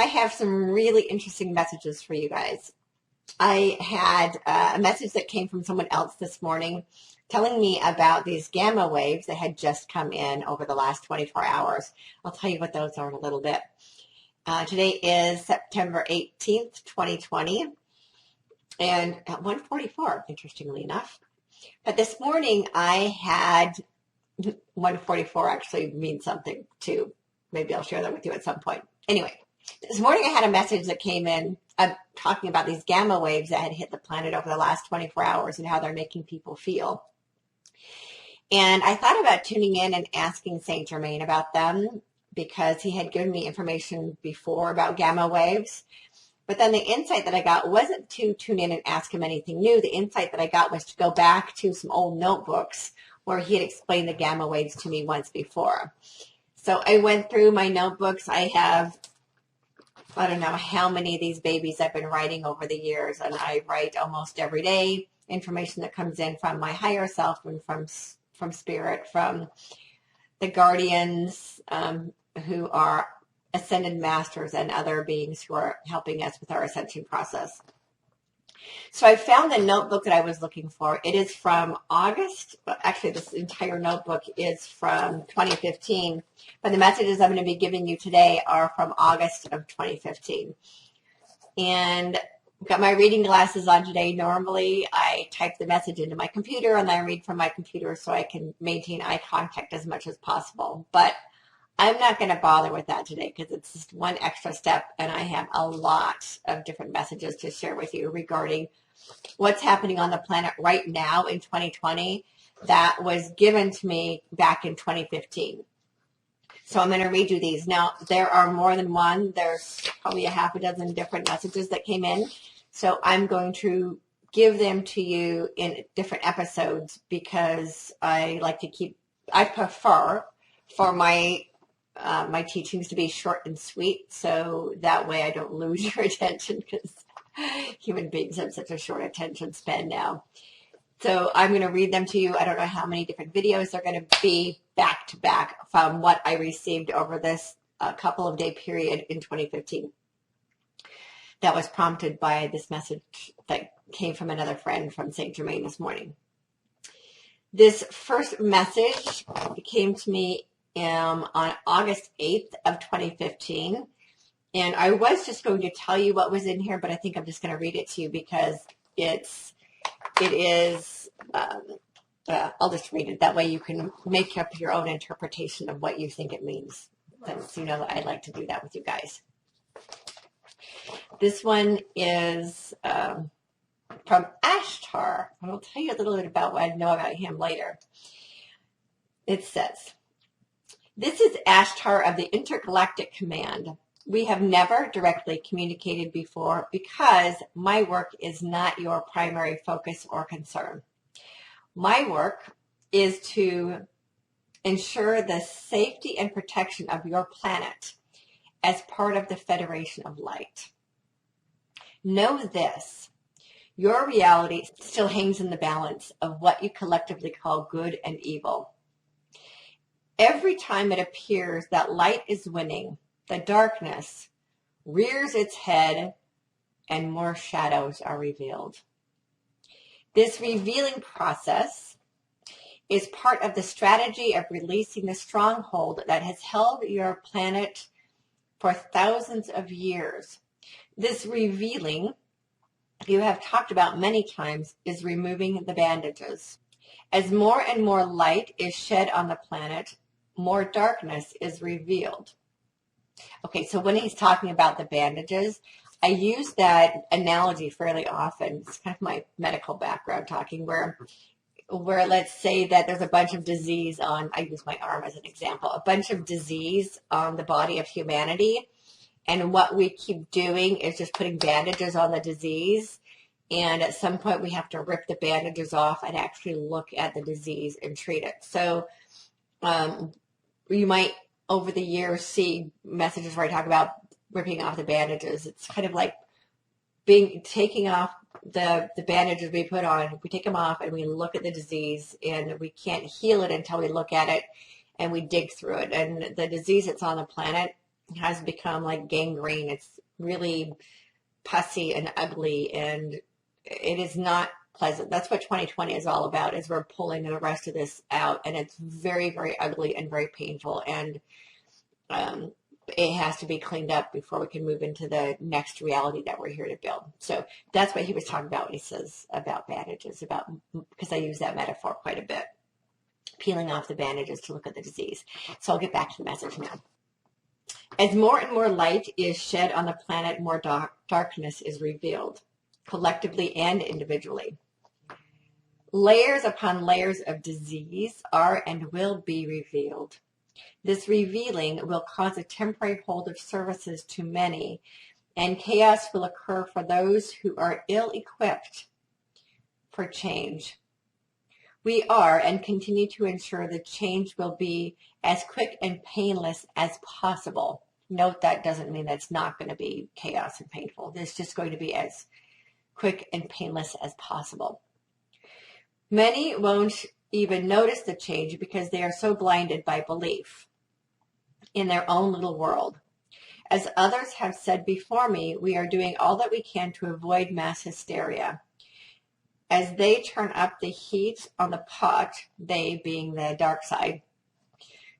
I have some really interesting messages for you guys. I had a message that came from someone else this morning telling me about these gamma waves that had just come in over the last 24 hours. I'll tell you what those are in a little bit. Today is September 18th, 2020, and at 1:44, interestingly enough. But this morning I had 1:44 actually means something too. Maybe I'll share that with you at some point. Anyway, this morning I had a message that came in talking about these gamma waves that had hit the planet over the last 24 hours and how they're making people feel. And I thought about tuning in and asking Saint Germain about them because he had given me information before about gamma waves. But then the insight that I got wasn't to tune in and ask him anything new. The insight that I got was to go back to some old notebooks where he had explained the gamma waves to me once before. So I went through my notebooks. I have, I don't know how many of these babies I've been writing over the years, and I write almost every day information that comes in from my higher self and from spirit, from the guardians who are ascended masters and other beings who are helping us with our ascension process. So I found the notebook that I was looking for. It is from August. Actually, this entire notebook is from 2015. But the messages I'm going to be giving you today are from August of 2015. And I've got my reading glasses on today. Normally, I type the message into my computer and then I read from my computer so I can maintain eye contact as much as possible. But I'm not going to bother with that today because it's just one extra step, and I have a lot of different messages to share with you regarding what's happening on the planet right now in 2020 that was given to me back in 2015. So I'm going to read you these. Now, there are more than one. There's probably a half a dozen different messages that came in. So I'm going to give them to you in different episodes because I prefer for my teachings to be short and sweet, so that way I don't lose your attention because human beings have such a short attention span now. So I'm going to read them to you. I don't know how many different videos they're going to be back to back from what I received over this couple of day period in 2015. That was prompted by this message that came from another friend from Saint Germain this morning. This first message came to me on August 8th of 2015, and I was just going to tell you what was in here, but I think I'm just going to read it to you because it is I'll just read it. That way you can make up your own interpretation of what you think it means, since you know that I like to do that with you guys. This one is from Ashtar. I will tell you a little bit about what I know about him later. It says, "This is Ashtar of the Intergalactic Command. We have never directly communicated before because my work is not your primary focus or concern. My work is to ensure the safety and protection of your planet as part of the Federation of Light. Know this, your reality still hangs in the balance of what you collectively call good and evil. Every time it appears that light is winning, the darkness rears its head and more shadows are revealed. This revealing process is part of the strategy of releasing the stronghold that has held your planet for thousands of years. This revealing, you have talked about many times, is removing the bandages. As more and more light is shed on the planet, more darkness is revealed." Okay, so when he's talking about the bandages, I use that analogy fairly often. It's kind of my medical background talking, where let's say that there's a bunch of disease on, I use my arm as an example, a bunch of disease on the body of humanity. And what we keep doing is just putting bandages on the disease. And at some point we have to rip the bandages off and actually look at the disease and treat it. So you might, over the years, see messages where I talk about ripping off the bandages. It's kind of like taking off the bandages we put on. We take them off and we look at the disease, and we can't heal it until we look at it and we dig through it. And the disease that's on the planet has become like gangrene. It's really pussy and ugly, and it is not pleasant. That's what 2020 is all about, is we're pulling the rest of this out, and it's very, very ugly and very painful, and it has to be cleaned up before we can move into the next reality that we're here to build. So that's what he was talking about when he says about bandages, because I use that metaphor quite a bit, peeling off the bandages to look at the disease. So I'll get back to the message now. As more and more light is shed on the planet, more darkness is revealed, collectively and individually. Layers upon layers of disease are and will be revealed. This revealing will cause a temporary hold of services to many, and chaos will occur for those who are ill-equipped for change. We are and continue to ensure the change will be as quick and painless as possible. Note that doesn't mean that it's not going to be chaos and painful. It's just going to be as quick and painless as possible. Many won't even notice the change because they are so blinded by belief in their own little world. As others have said before me, we are doing all that we can to avoid mass hysteria. As they turn up the heat on the pot, they being the dark side,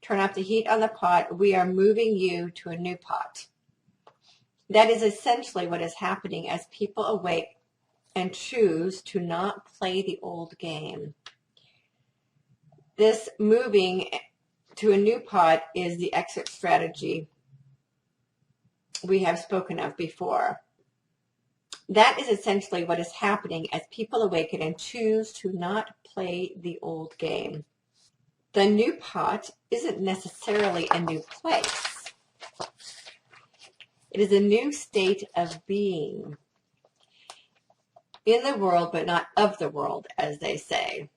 turn up the heat on the pot, we are moving you to a new pot. That is essentially what is happening as people awake and choose to not play the old game. This moving to a new pot is the exit strategy we have spoken of before. That is essentially what is happening as people awaken and choose to not play the old game. The new pot isn't necessarily a new place. It is a new state of being in the world, but not of the world, as they say.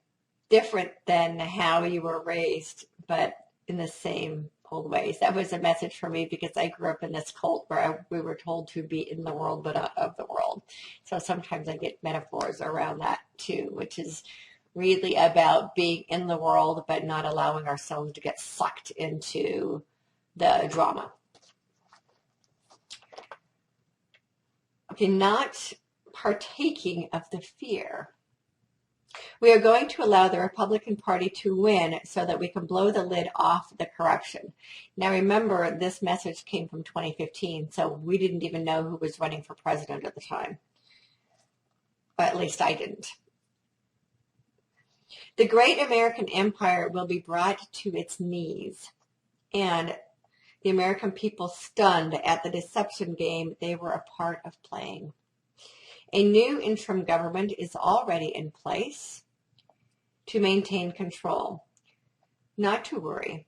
Different than how you were raised, but in the same old ways. That was a message for me because I grew up in this cult where we were told to be in the world, but not of the world. So sometimes I get metaphors around that too, which is really about being in the world, but not allowing ourselves to get sucked into the drama. Okay, not partaking of the fear. We are going to allow the Republican Party to win so that we can blow the lid off the corruption. Now remember, this message came from 2015, so we didn't even know who was running for president at the time. Or at least I didn't. The great American empire will be brought to its knees, and the American people stunned at the deception game they were a part of playing. A new interim government is already in place to maintain control. Not to worry.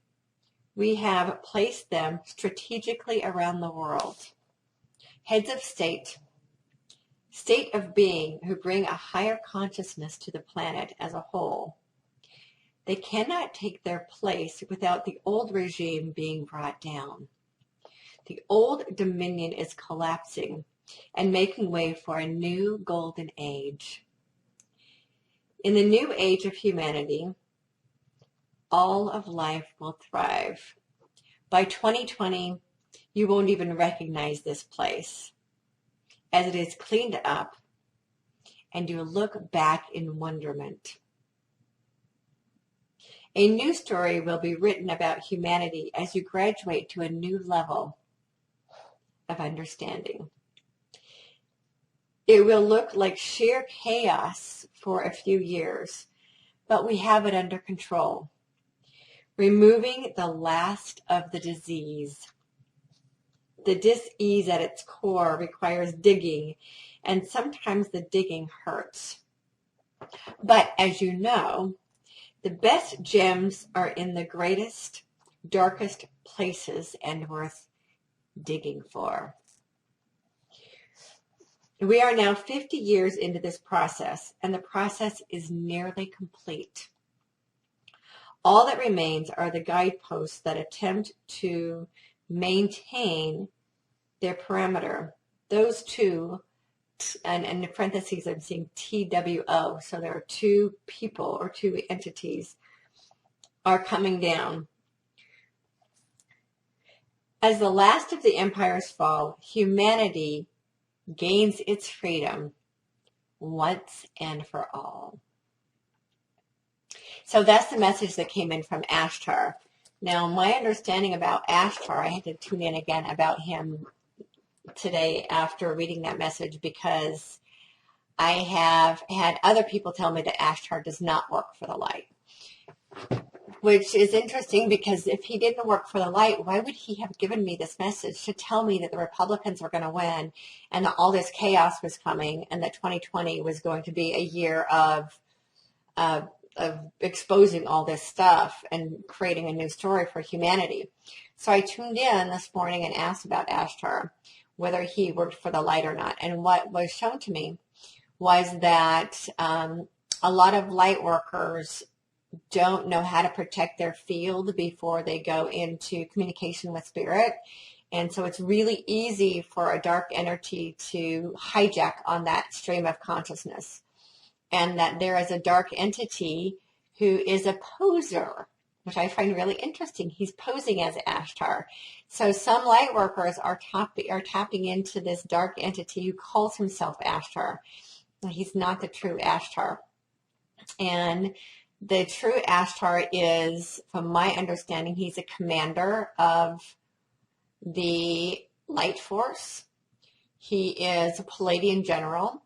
We have placed them strategically around the world. Heads of state of being who bring a higher consciousness to the planet as a whole. They cannot take their place without the old regime being brought down. The old dominion is collapsing and making way for a new golden age. In the new age of humanity, all of life will thrive. By 2020, you won't even recognize this place, as it is cleaned up, and you look back in wonderment. A new story will be written about humanity as you graduate to a new level of understanding. It will look like sheer chaos for a few years, but we have it under control. Removing the last of the disease. The dis-ease at its core requires digging, and sometimes the digging hurts. But as you know, the best gems are in the greatest, darkest places and worth digging for. We are now 50 years into this process, and the process is nearly complete. All that remains are the guideposts that attempt to maintain their parameter. Those two, and in the parentheses I'm seeing TWO, so there are two people or two entities, are coming down. As the last of the empires fall, humanity gains its freedom once and for all. So that's the message that came in from Ashtar. Now, my understanding about Ashtar, I had to tune in again about him today after reading that message, because I have had other people tell me that Ashtar does not work for the light, which is interesting, because if he didn't work for the light, why would he have given me this message to tell me that the Republicans were going to win and that all this chaos was coming and that 2020 was going to be a year of exposing all this stuff and creating a new story for humanity? So I tuned in this morning and asked about Ashtar, whether he worked for the light or not. And what was shown to me was that a lot of light workers don't know how to protect their field before they go into communication with spirit. And so it's really easy for a dark entity to hijack on that stream of consciousness. And that there is a dark entity who is a poser, which I find really interesting. He's posing as Ashtar. So some light workers are tapping into this dark entity who calls himself Ashtar. He's not the true Ashtar. And the true Ashtar is, from my understanding, he's a commander of the light force. He is a Palladian general.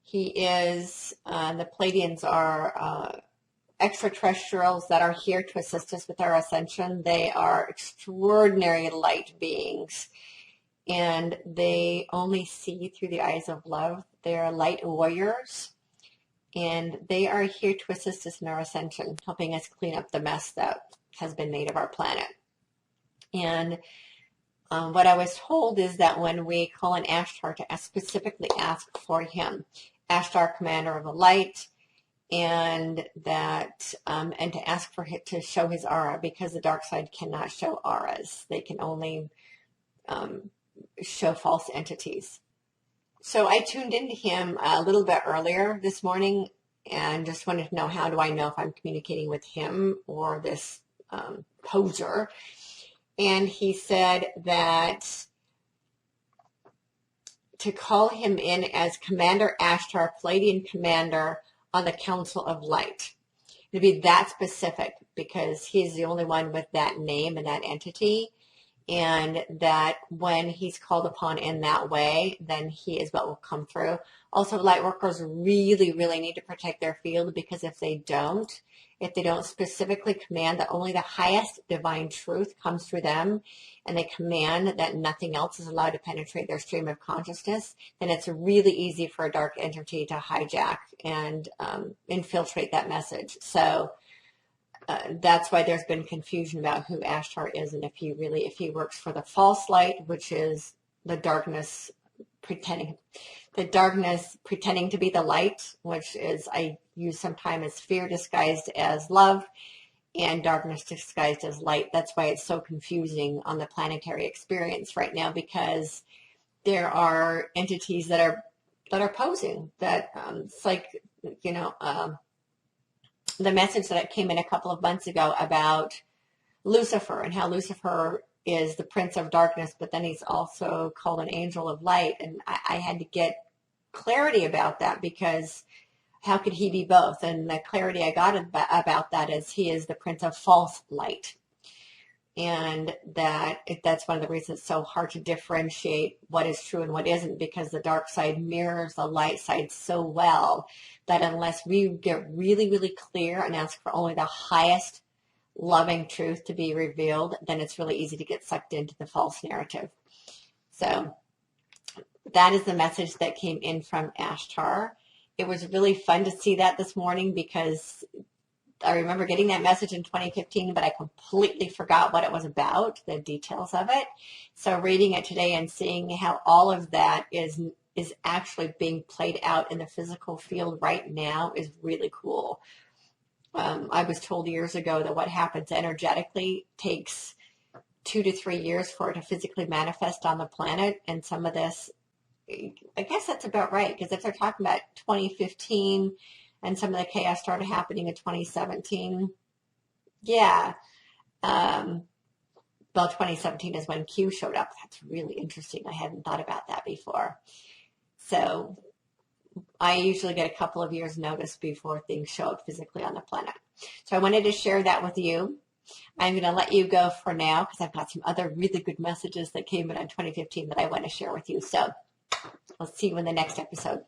He is, the Palladians are extraterrestrials that are here to assist us with our ascension. They are extraordinary light beings, and they only see through the eyes of love. They are light warriors, and they are here to assist us in our ascension, helping us clean up the mess that has been made of our planet. And what I was told is that when we call an Ashtar, to specifically ask for him, Ashtar, commander of the light, and that and to ask for him to show his aura, because the dark side cannot show auras. They can only show false entities. So I tuned into him a little bit earlier this morning and just wanted to know, how do I know if I'm communicating with him or this poser? And he said that to call him in as Commander Ashtar, Palladian commander on the Council of Light. To be that specific, because he's the only one with that name and that entity, and that when he's called upon in that way, then he is what will come through. Also, light workers really, really need to protect their field, because if they don't specifically command that only the highest divine truth comes through them, and they command that nothing else is allowed to penetrate their stream of consciousness, then it's really easy for a dark entity to hijack and infiltrate that message. So that's why there's been confusion about who Ashtar is, and if he works for the false light, which is the darkness pretending to be the light, which is, I use sometimes as fear disguised as love, and darkness disguised as light. That's why it's so confusing on the planetary experience right now, because there are entities that are posing that it's like, the message that came in a couple of months ago about Lucifer, and how Lucifer is the prince of darkness, but then he's also called an angel of light. And I had to get clarity about that, because how could he be both? And the clarity I got about that is he is the prince of false light. And that's one of the reasons it's so hard to differentiate what is true and what isn't, because the dark side mirrors the light side so well that unless we get really, really clear and ask for only the highest loving truth to be revealed, then it's really easy to get sucked into the false narrative. So that is the message that came in from Ashtar. It was really fun to see that this morning, because I remember getting that message in 2015, but I completely forgot what it was about, the details of it. So reading it today and seeing how all of that is actually being played out in the physical field right now is really cool. I was told years ago that what happens energetically takes 2 to 3 years for it to physically manifest on the planet. And some of this, I guess that's about right, because if they're talking about 2015 and some of the chaos started happening in 2017, yeah. But Well, 2017 is when Q showed up. That's really interesting. I hadn't thought about that before. So I usually get a couple of years notice before things show up physically on the planet. So I wanted to share that with you. I'm going to let you go for now because I've got some other really good messages that came in on 2015 that I want to share with you. So I'll see you in the next episode.